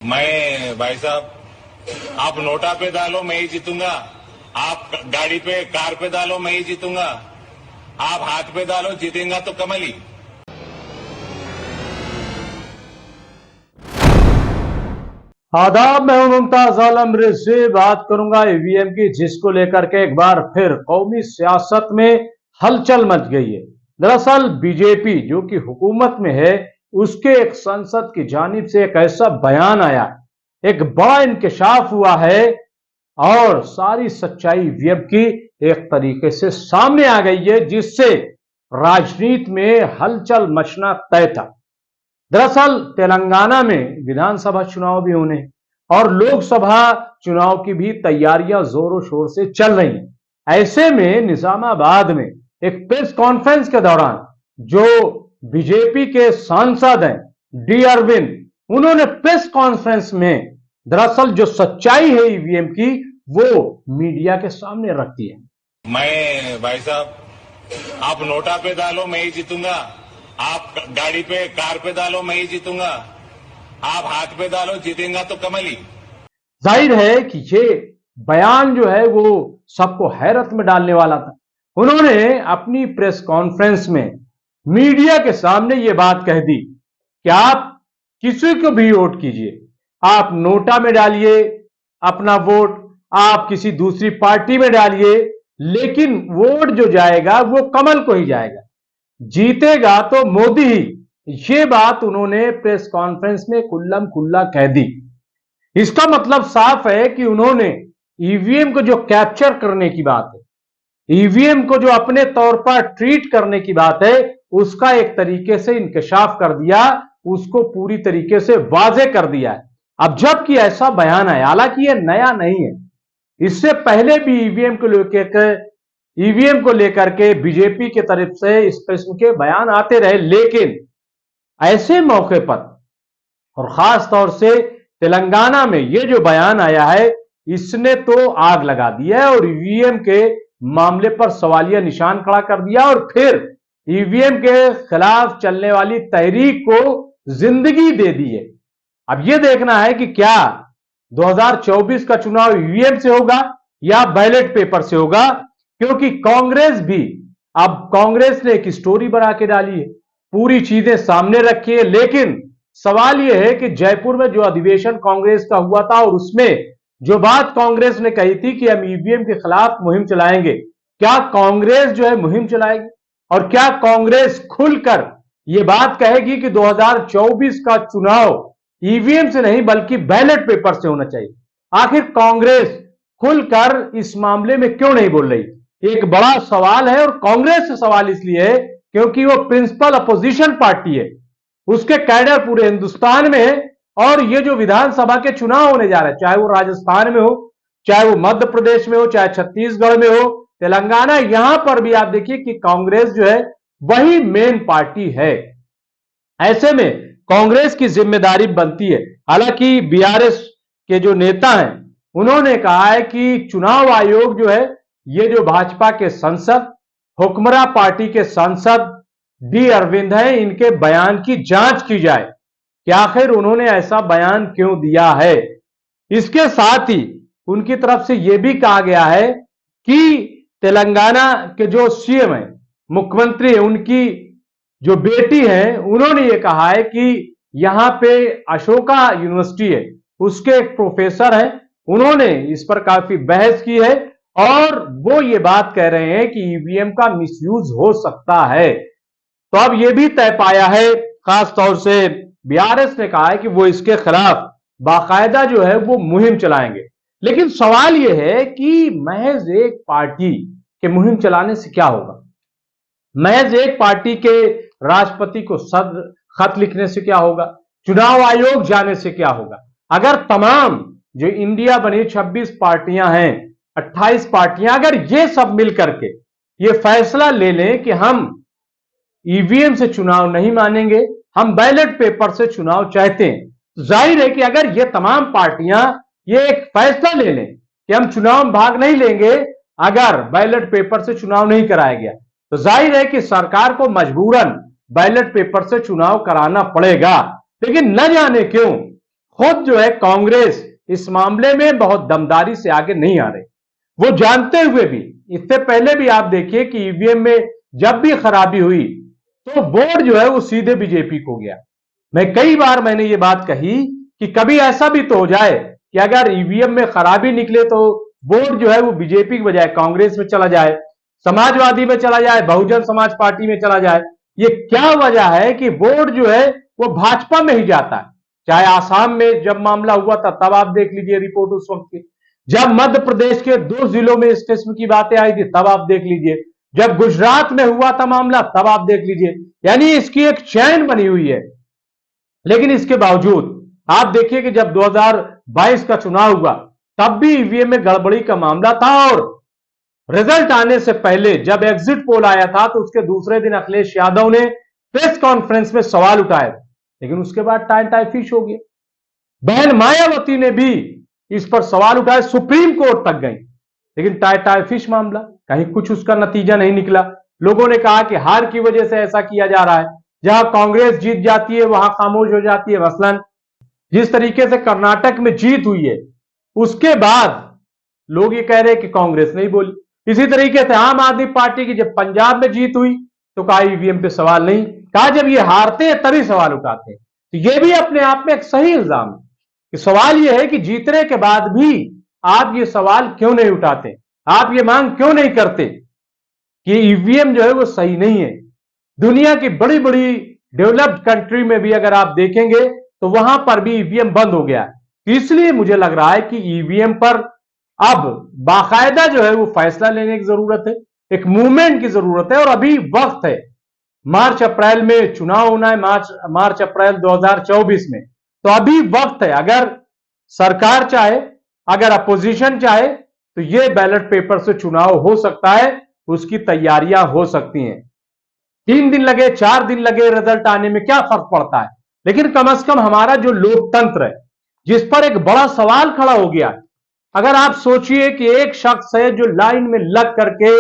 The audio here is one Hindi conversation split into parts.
मैं भाई साहब, आप नोटा पे डालो मैं ही जीतूंगा, आप गाड़ी पे कार पे डालो मैं ही जीतूंगा, आप हाथ पे डालो जीतेंगा तो कमल ही। आदाब, मैं हूं मुमताज आलम रिजवी। बात करूंगा ईवीएम की, जिसको लेकर के एक बार फिर कौमी सियासत में हलचल मच गई है। दरअसल बीजेपी जो कि हुकूमत में है, उसके एक सांसद की जानिब से एक ऐसा बयान आया, एक बड़ा इंकशाफ हुआ है और सारी सच्चाई ईवीएम की एक तरीके से सामने आ गई है, जिससे राजनीति में हलचल मचना तय था। दरअसल तेलंगाना में विधानसभा चुनाव भी होने और लोकसभा चुनाव की भी तैयारियां जोरों शोर से चल रही हैं। ऐसे में निजामाबाद में एक प्रेस कॉन्फ्रेंस के दौरान जो बीजेपी के सांसद हैं डी अरविंद, उन्होंने प्रेस कॉन्फ्रेंस में दरअसल जो सच्चाई है ईवीएम की, वो मीडिया के सामने रखती है। मैं भाई साहब, आप नोटा पे डालो मैं ही जीतूंगा, आप गाड़ी पे कार पे डालो मैं ही जीतूंगा, आप हाथ पे डालो जीतेंगा तो कमल ही। जाहिर है कि ये बयान जो है वो सबको हैरत में डालने वाला था। उन्होंने अपनी प्रेस कॉन्फ्रेंस में मीडिया के सामने ये बात कह दी कि आप किसी को भी वोट कीजिए, आप नोटा में डालिए अपना वोट, आप किसी दूसरी पार्टी में डालिए, लेकिन वोट जो जाएगा वो कमल को ही जाएगा, जीतेगा तो मोदी ही। ये बात उन्होंने प्रेस कॉन्फ्रेंस में खुल्लम खुल्ला कह दी। इसका मतलब साफ है कि उन्होंने ईवीएम को जो कैप्चर करने की बात है, ईवीएम को जो अपने तौर पर ट्रीट करने की बात है, उसका एक तरीके से इंकशाफ कर दिया, उसको पूरी तरीके से वाजे कर दिया है। अब जबकि ऐसा बयान है, हालांकि यह नया नहीं है, इससे पहले भी ईवीएम को लेकर के बीजेपी की तरफ से इस किस्म के बयान आते रहे, लेकिन ऐसे मौके पर और खास तौर से तेलंगाना में ये जो बयान आया है, इसने तो आग लगा दी है और ईवीएम के मामले पर सवालिया निशान खड़ा कर दिया और फिर ईवीएम के खिलाफ चलने वाली तहरीक को जिंदगी दे दी है। अब यह देखना है कि क्या 2024 का चुनाव ईवीएम से होगा या बैलेट पेपर से होगा, क्योंकि कांग्रेस ने एक स्टोरी बना के डाली है, पूरी चीजें सामने रखी है। लेकिन सवाल यह है कि जयपुर में जो अधिवेशन कांग्रेस का हुआ था और उसमें जो बात कांग्रेस ने कही थी कि हम ईवीएम के खिलाफ मुहिम चलाएंगे, क्या कांग्रेस जो है मुहिम चलाएगी और क्या कांग्रेस खुलकर यह बात कहेगी कि 2024 का चुनाव ईवीएम से नहीं बल्कि बैलेट पेपर से होना चाहिए? आखिर कांग्रेस खुलकर इस मामले में क्यों नहीं बोल रही? एक बड़ा सवाल है और कांग्रेस से सवाल इसलिए है क्योंकि वो प्रिंसिपल अपोजिशन पार्टी है, उसके कैडर पूरे हिंदुस्तान में है और ये जो विधानसभा के चुनाव होने जा रहे हैं, चाहे वो राजस्थान में हो, चाहे वो मध्य प्रदेश में हो, चाहे छत्तीसगढ़ में हो, तेलंगाना, यहां पर भी आप देखिए कि कांग्रेस जो है वही मेन पार्टी है। ऐसे में कांग्रेस की जिम्मेदारी बनती है। हालांकि बीआरएस के जो नेता हैं, उन्होंने कहा है कि चुनाव आयोग जो है, ये जो भाजपा के सांसद, हुक्मरान पार्टी के सांसद डी अरविंद है, इनके बयान की जांच की जाए कि आखिर उन्होंने ऐसा बयान क्यों दिया है। इसके साथ ही उनकी तरफ से यह भी कहा गया है कि तेलंगाना के जो सीएम है, मुख्यमंत्री है, उनकी जो बेटी है, उन्होंने ये कहा है कि यहां पे अशोका यूनिवर्सिटी है, उसके एक प्रोफेसर हैं, उन्होंने इस पर काफी बहस की है और वो ये बात कह रहे हैं कि ईवीएम का मिसयूज हो सकता है। तो अब यह भी तय पाया है, खास तौर से बीआरएस ने कहा है कि वो इसके खिलाफ बाकायदा जो है वो मुहिम चलाएंगे। लेकिन सवाल यह है कि महज एक पार्टी के मुहिम चलाने से क्या होगा? महज एक पार्टी के राष्ट्रपति को खत लिखने से क्या होगा? चुनाव आयोग जाने से क्या होगा? अगर तमाम जो इंडिया बनी 26 पार्टियां हैं, 28 पार्टियां, अगर ये सब मिलकर के ये फैसला ले लें कि हम ईवीएम से चुनाव नहीं मानेंगे, हम बैलेट पेपर से चुनाव चाहते हैं, तो जाहिर है कि अगर ये तमाम पार्टियां ये एक फैसला ले लें कि हम चुनाव में भाग नहीं लेंगे अगर बैलेट पेपर से चुनाव नहीं कराया गया, तो जाहिर है कि सरकार को मजबूरन बैलेट पेपर से चुनाव कराना पड़ेगा। लेकिन न जाने क्यों खुद जो है कांग्रेस इस मामले में बहुत दमदारी से आगे नहीं आ रही। वो जानते हुए भी, इससे पहले भी आप देखिए कि ईवीएम में जब भी खराबी हुई तो वोट जो है वो सीधे बीजेपी को गया। कई बार मैंने ये बात कही कि कभी ऐसा भी तो हो जाए कि अगर ईवीएम में खराबी निकले तो वोट जो है वो बीजेपी के बजाय कांग्रेस में चला जाए, समाजवादी में चला जाए, बहुजन समाज पार्टी में चला जाए। ये क्या वजह है कि वोट जो है वो भाजपा में ही जाता है? चाहे आसाम में जब मामला हुआ था तब आप देख लीजिए रिपोर्ट उस वक्त की, जब मध्य प्रदेश के 2 जिलों में इस किस्म की बातें आई थी तब आप देख लीजिए, जब गुजरात में हुआ था मामला तब आप देख लीजिए। यानी इसकी एक चैन बनी हुई है। लेकिन इसके बावजूद आप देखिए कि जब 2022 का चुनाव हुआ तब भी ईवीएम में गड़बड़ी का मामला था और रिजल्ट आने से पहले जब एग्जिट पोल आया था तो उसके दूसरे दिन अखिलेश यादव ने प्रेस कॉन्फ्रेंस में सवाल उठाए, लेकिन उसके बाद टाई फिश हो गया। बहन मायावती ने भी इस पर सवाल उठाए, सुप्रीम कोर्ट तक गई, लेकिन टाई फिश मामला, कहीं कुछ उसका नतीजा नहीं निकला। लोगों ने कहा कि हार की वजह से ऐसा किया जा रहा है, जहां कांग्रेस जीत जाती है वहां खामोश हो जाती है। मसलन जिस तरीके से कर्नाटक में जीत हुई है उसके बाद लोग ये कह रहे हैं कि कांग्रेस नहीं बोली। इसी तरीके से आम आदमी पार्टी की जब पंजाब में जीत हुई तो कहा ईवीएम पे सवाल नहीं, कहा जब ये हारते हैं तभी सवाल उठाते हैं। तो ये भी अपने आप में एक सही इल्जाम है कि सवाल ये है कि जीतने के बाद भी आप ये सवाल क्यों नहीं उठाते, आप ये मांग क्यों नहीं करते कि ईवीएम जो है वो सही नहीं है। दुनिया की बड़ी बड़ी डेवलप्ड कंट्री में भी अगर आप देखेंगे तो वहां पर भी ईवीएम बंद हो गया है। इसलिए मुझे लग रहा है कि ईवीएम पर अब बाकायदा जो है वो फैसला लेने की जरूरत है, एक मूवमेंट की जरूरत है और अभी वक्त है। मार्च अप्रैल में चुनाव होना है, मार्च अप्रैल 2024 में, तो अभी वक्त है। अगर सरकार चाहे, अगर अपोजिशन चाहे तो ये बैलेट पेपर से चुनाव हो सकता है, उसकी तैयारियां हो सकती हैं। 3 दिन लगे, 4 दिन लगे रिजल्ट आने में क्या फर्क पड़ता है, लेकिन कम से कम हमारा जो लोकतंत्र है जिस पर एक बड़ा सवाल खड़ा हो गया। अगर आप सोचिए कि एक शख्स है जो लाइन में लग करके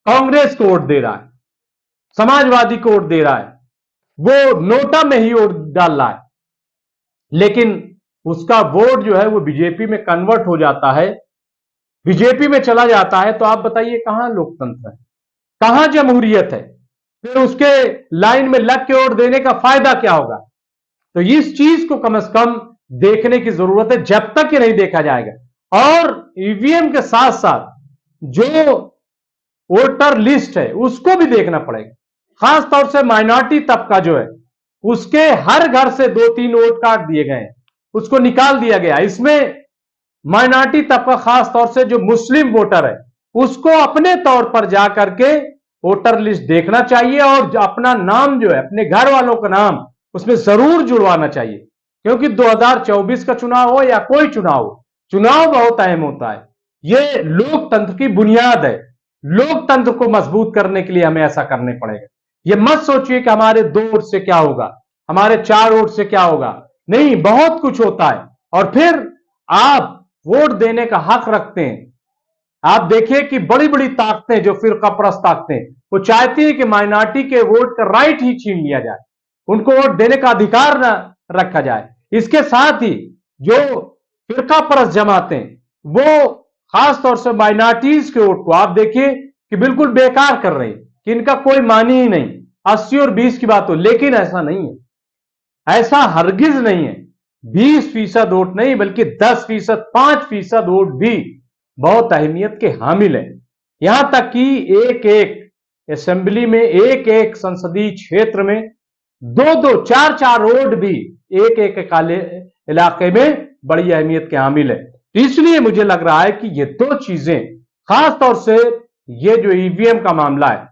कांग्रेस को वोट दे रहा है, समाजवादी को वोट दे रहा है, वो नोटा में ही वोट डाल रहा है, लेकिन उसका वोट जो है वो बीजेपी में कन्वर्ट हो जाता है, बीजेपी में चला जाता है, तो आप बताइए कहां लोकतंत्र है, कहां जमहूरियत है? फिर उसके लाइन में लग के वोट देने का फायदा क्या होगा? तो इस चीज को कम से कम देखने की जरूरत है, जब तक ये नहीं देखा जाएगा। और ईवीएम के साथ साथ जो वोटर लिस्ट है उसको भी देखना पड़ेगा। खासतौर से माइनॉरिटी तबका जो है उसके हर घर से 2-3 वोट कार्ड दिए गए हैं, उसको निकाल दिया गया। इसमें माइनॉरिटी तबका खासतौर से जो मुस्लिम वोटर है उसको अपने तौर पर जाकर के वोटर लिस्ट देखना चाहिए और अपना नाम जो है, अपने घर वालों का नाम उसमें जरूर जुड़वाना चाहिए, क्योंकि 2024 का चुनाव हो या कोई चुनाव हो, चुनाव बहुत अहम होता है। यह लोकतंत्र की बुनियाद है। लोकतंत्र को मजबूत करने के लिए हमें ऐसा करने पड़ेगा। यह मत सोचिए कि हमारे 2 वोट से क्या होगा, हमारे 4 वोट से क्या होगा, नहीं, बहुत कुछ होता है। और फिर आप वोट देने का हक रखते हैं। आप देखिए कि बड़ी बड़ी ताकतें जो फिरकापरस्त ताकतें, वो चाहती है कि माइनॉरिटी के वोट का राइट ही छीन लिया जाए, उनको वोट देने का अधिकार न रखा जाए। इसके साथ ही जो फिरकापरस्त जमातें, वो खासतौर से माइनॉरिटीज के वोट को आप देखिए कि बिल्कुल बेकार कर रही, कि इनका कोई मानी ही नहीं। 80 और 20 की बात हो, लेकिन ऐसा नहीं है, ऐसा हरगिज नहीं है। 20% वोट नहीं बल्कि 10%, 5% वोट भी बहुत अहमियत के हामिल है। यहां तक कि एक एक असेंबली में, एक एक संसदीय क्षेत्र में 2-2, 4-4 वोट भी एक एक इलाके में बड़ी अहमियत के हामिल है। इसलिए मुझे लग रहा है कि ये 2 चीजें, खासतौर से ये जो ईवीएम का मामला है,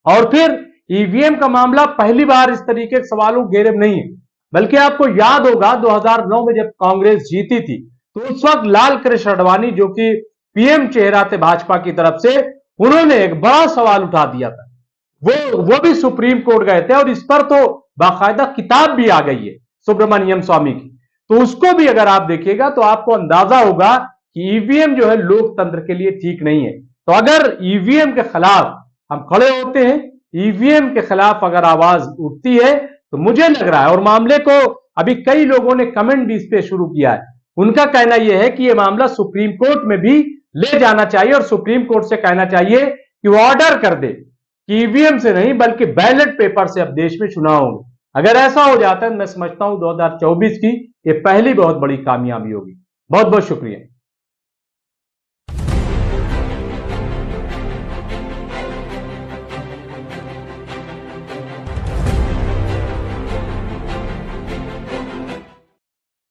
और फिर ईवीएम का मामला पहली बार इस तरीके के सवालों घेरे में नहीं है, बल्कि आपको याद होगा 2009 में जब कांग्रेस जीती थी तो उस वक्त लाल कृष्ण आडवाणी जो कि पीएम चेहरा थे भाजपा की तरफ से, उन्होंने एक बड़ा सवाल उठा दिया था। वो भी सुप्रीम कोर्ट गए थे और इस पर तो बाकायदा किताब भी आ गई है सुब्रमण्यम स्वामी की। तो उसको भी अगर आप देखिएगा तो आपको अंदाजा होगा कि ईवीएम जो है लोकतंत्र के लिए ठीक नहीं है। तो अगर ईवीएम के खिलाफ हम खड़े होते हैं, ईवीएम के खिलाफ अगर आवाज उठती है, तो मुझे लग रहा है, और मामले को अभी कई लोगों ने कमेंट भी इस पे शुरू किया है। उनका कहना यह है कि यह मामला सुप्रीम कोर्ट में भी ले जाना चाहिए और सुप्रीम कोर्ट से कहना चाहिए कि वो ऑर्डर कर दे कि ईवीएम से नहीं बल्कि बैलेट पेपर से अब देश में चुनाव होंगे। अगर ऐसा हो जाता है मैं समझता हूं 2024 की ये पहली बहुत बड़ी कामयाबी होगी। बहुत बहुत शुक्रिया।